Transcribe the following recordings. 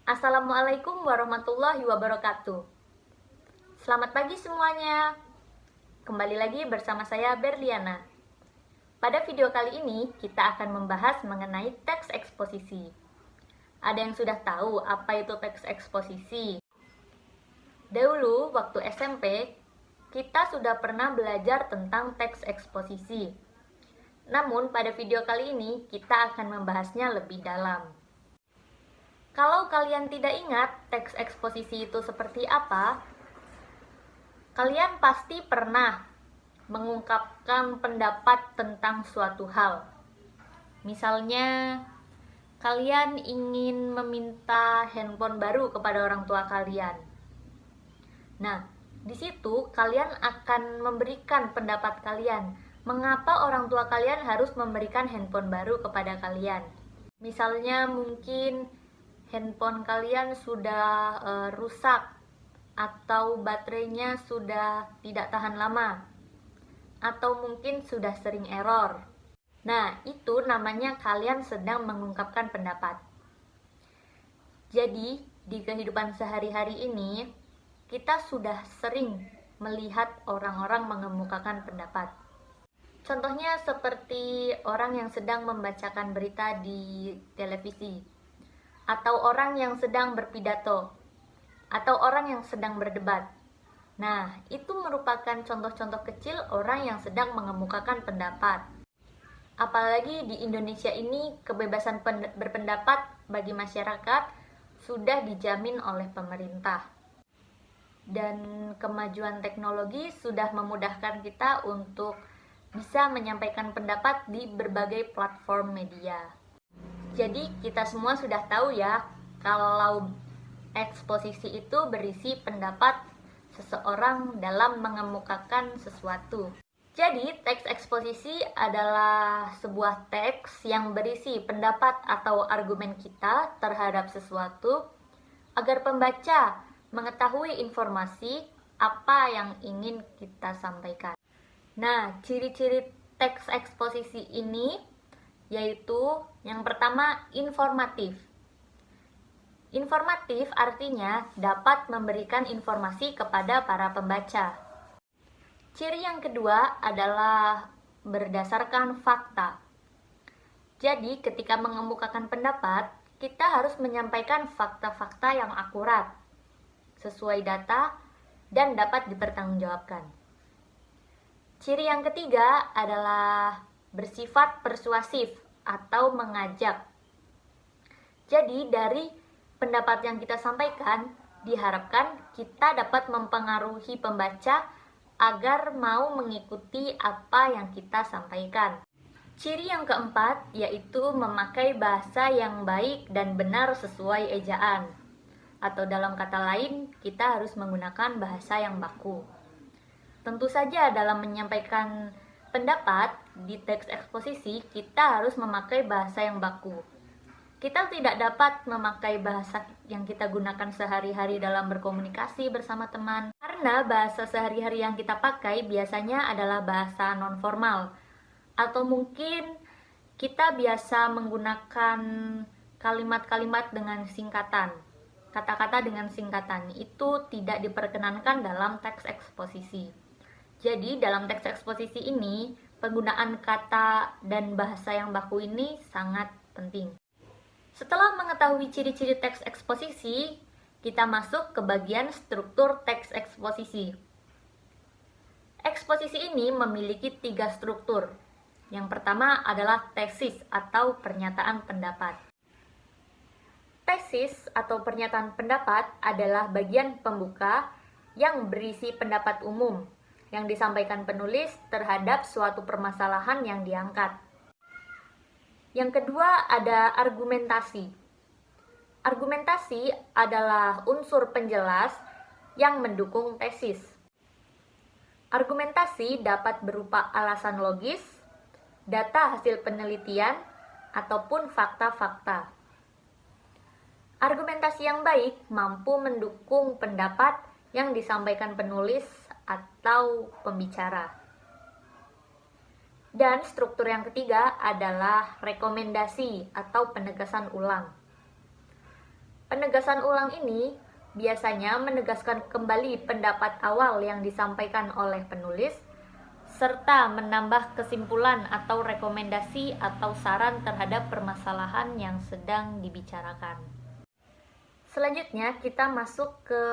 Assalamualaikum warahmatullahi wabarakatuh. Selamat pagi semuanya. Kembali lagi bersama saya Berliana. Pada video kali ini kita akan membahas mengenai teks eksposisi. Ada yang sudah tahu apa itu teks eksposisi? Dahulu waktu SMP, kita sudah pernah belajar tentang teks eksposisi. Namun pada video kali ini kita akan membahasnya lebih dalam. Kalau kalian tidak ingat teks eksposisi itu seperti apa, kalian pasti pernah mengungkapkan pendapat tentang suatu hal. Misalnya, kalian ingin meminta handphone baru kepada orang tua kalian. Nah, di situ kalian akan memberikan pendapat kalian. Mengapa orang tua kalian harus memberikan handphone baru kepada kalian? Misalnya mungkin handphone kalian sudah rusak atau baterainya sudah tidak tahan lama atau mungkin sudah sering error. Nah, itu namanya kalian sedang mengungkapkan pendapat. Jadi, di kehidupan sehari-hari ini kita sudah sering melihat orang-orang mengemukakan pendapat. Contohnya seperti orang yang sedang membacakan berita di televisi, atau orang yang sedang berpidato, atau orang yang sedang berdebat. Nah, itu merupakan contoh-contoh kecil orang yang sedang mengemukakan pendapat. Apalagi di Indonesia ini, kebebasan berpendapat bagi masyarakat sudah dijamin oleh pemerintah. Dan kemajuan teknologi sudah memudahkan kita untuk bisa menyampaikan pendapat di berbagai platform media. Jadi kita semua sudah tahu ya, kalau eksposisi itu berisi pendapat seseorang dalam mengemukakan sesuatu. Jadi teks eksposisi adalah sebuah teks yang berisi pendapat atau argumen kita terhadap sesuatu agar pembaca mengetahui informasi apa yang ingin kita sampaikan. Nah, ciri-ciri teks eksposisi ini yaitu yang pertama, informatif. Informatif artinya dapat memberikan informasi kepada para pembaca. Ciri yang kedua adalah berdasarkan fakta. Jadi, ketika mengemukakan pendapat, kita harus menyampaikan fakta-fakta yang akurat, sesuai data, dan dapat dipertanggungjawabkan. Ciri yang ketiga adalah bersifat persuasif atau mengajak. Jadi dari pendapat yang kita sampaikan, diharapkan kita dapat mempengaruhi pembaca agar mau mengikuti apa yang kita sampaikan. Ciri yang keempat yaitu memakai bahasa yang baik dan benar sesuai ejaan. Atau dalam kata lain, kita harus menggunakan bahasa yang baku. Tentu saja dalam menyampaikan pendapat di teks eksposisi, kita harus memakai bahasa yang baku. Kita tidak dapat memakai bahasa yang kita gunakan sehari-hari dalam berkomunikasi bersama teman, karena bahasa sehari-hari yang kita pakai biasanya adalah bahasa non-formal. Atau mungkin kita biasa menggunakan kalimat-kalimat dengan singkatan. Kata-kata dengan singkatan itu tidak diperkenankan dalam teks eksposisi. Jadi dalam teks eksposisi ini, penggunaan kata dan bahasa yang baku ini sangat penting. Setelah mengetahui ciri-ciri teks eksposisi, kita masuk ke bagian struktur teks eksposisi. Eksposisi ini memiliki 3 struktur. Yang pertama adalah tesis atau pernyataan pendapat. Tesis atau pernyataan pendapat adalah bagian pembuka yang berisi pendapat umum yang disampaikan penulis terhadap suatu permasalahan yang diangkat. Yang kedua ada argumentasi. Argumentasi adalah unsur penjelas yang mendukung tesis. Argumentasi dapat berupa alasan logis, data hasil penelitian, ataupun fakta-fakta. Argumentasi yang baik mampu mendukung pendapat yang disampaikan penulis atau pembicara. Dan struktur yang ketiga adalah rekomendasi atau penegasan ulang. Penegasan ulang ini biasanya menegaskan kembali pendapat awal yang disampaikan oleh penulis, serta menambah kesimpulan atau rekomendasi atau saran terhadap permasalahan yang sedang dibicarakan. Selanjutnya, kita masuk ke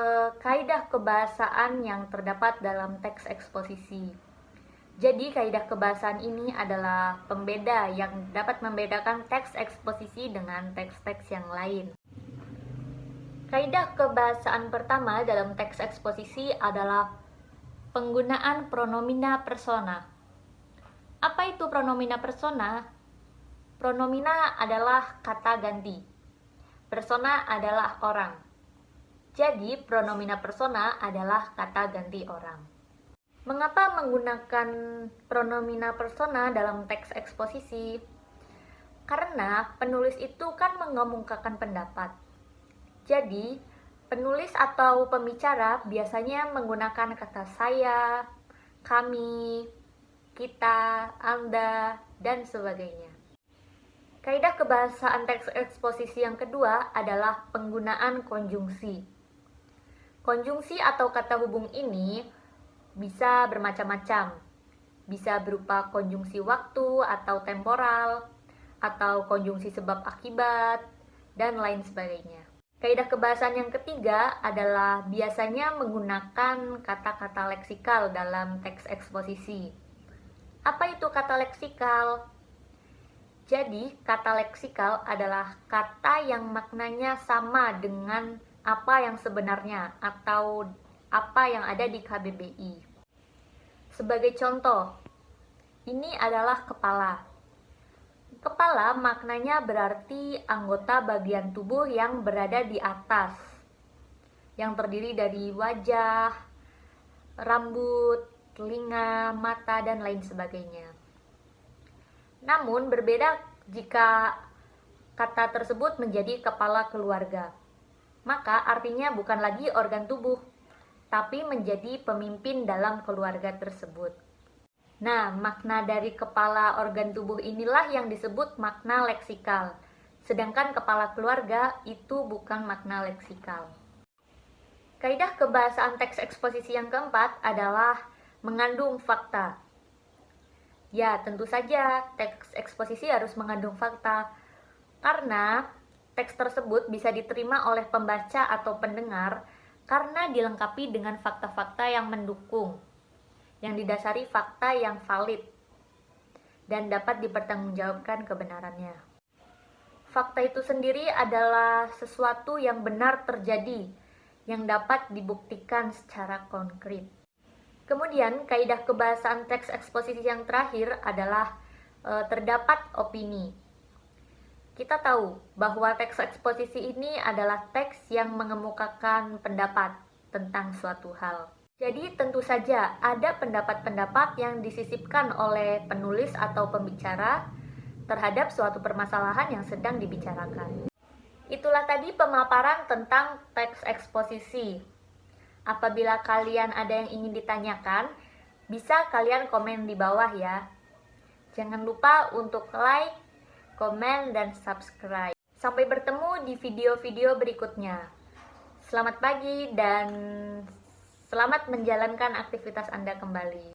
kaidah kebahasaan yang terdapat dalam teks eksposisi. Jadi, kaidah kebahasaan ini adalah pembeda yang dapat membedakan teks eksposisi dengan teks-teks yang lain. Kaidah kebahasaan pertama dalam teks eksposisi adalah penggunaan pronomina persona. Apa itu pronomina persona? Pronomina adalah kata ganti. Persona adalah orang. Jadi, pronomina persona adalah kata ganti orang. Mengapa menggunakan pronomina persona dalam teks eksposisi? Karena penulis itu kan mengemukakan pendapat. Jadi, penulis atau pembicara biasanya menggunakan kata saya, kami, kita, Anda, dan sebagainya. Kaidah kebahasaan teks eksposisi yang kedua adalah penggunaan konjungsi. Konjungsi atau kata hubung ini bisa bermacam-macam. Bisa berupa konjungsi waktu atau temporal, atau konjungsi sebab akibat, dan lain sebagainya. Kaidah kebahasaan yang ketiga adalah biasanya menggunakan kata-kata leksikal dalam teks eksposisi. Apa itu kata leksikal? Jadi, kata leksikal adalah kata yang maknanya sama dengan apa yang sebenarnya atau apa yang ada di KBBI. Sebagai contoh, ini adalah kepala. Kepala maknanya berarti anggota bagian tubuh yang berada di atas, yang terdiri dari wajah, rambut, telinga, mata, dan lain sebagainya. Namun berbeda jika kata tersebut menjadi kepala keluarga. Maka artinya bukan lagi organ tubuh, tapi menjadi pemimpin dalam keluarga tersebut. Nah, makna dari kepala organ tubuh inilah yang disebut makna leksikal. Sedangkan kepala keluarga itu bukan makna leksikal. Kaidah kebahasaan teks eksposisi yang keempat adalah mengandung fakta. Ya, tentu saja teks eksposisi harus mengandung fakta. Karena teks tersebut bisa diterima oleh pembaca atau pendengar karena dilengkapi dengan fakta-fakta yang mendukung, yang didasari fakta yang valid dan dapat dipertanggungjawabkan kebenarannya. Fakta itu sendiri adalah sesuatu yang benar terjadi, yang dapat dibuktikan secara konkret. Kemudian, kaidah kebahasaan teks eksposisi yang terakhir adalah terdapat opini. Kita tahu bahwa teks eksposisi ini adalah teks yang mengemukakan pendapat tentang suatu hal. Jadi tentu saja ada pendapat-pendapat yang disisipkan oleh penulis atau pembicara terhadap suatu permasalahan yang sedang dibicarakan. Itulah tadi pemaparan tentang teks eksposisi. Apabila kalian ada yang ingin ditanyakan, bisa kalian komen di bawah ya. Jangan lupa untuk like, komen, dan subscribe. Sampai bertemu di video-video berikutnya. Selamat pagi dan selamat menjalankan aktivitas Anda kembali.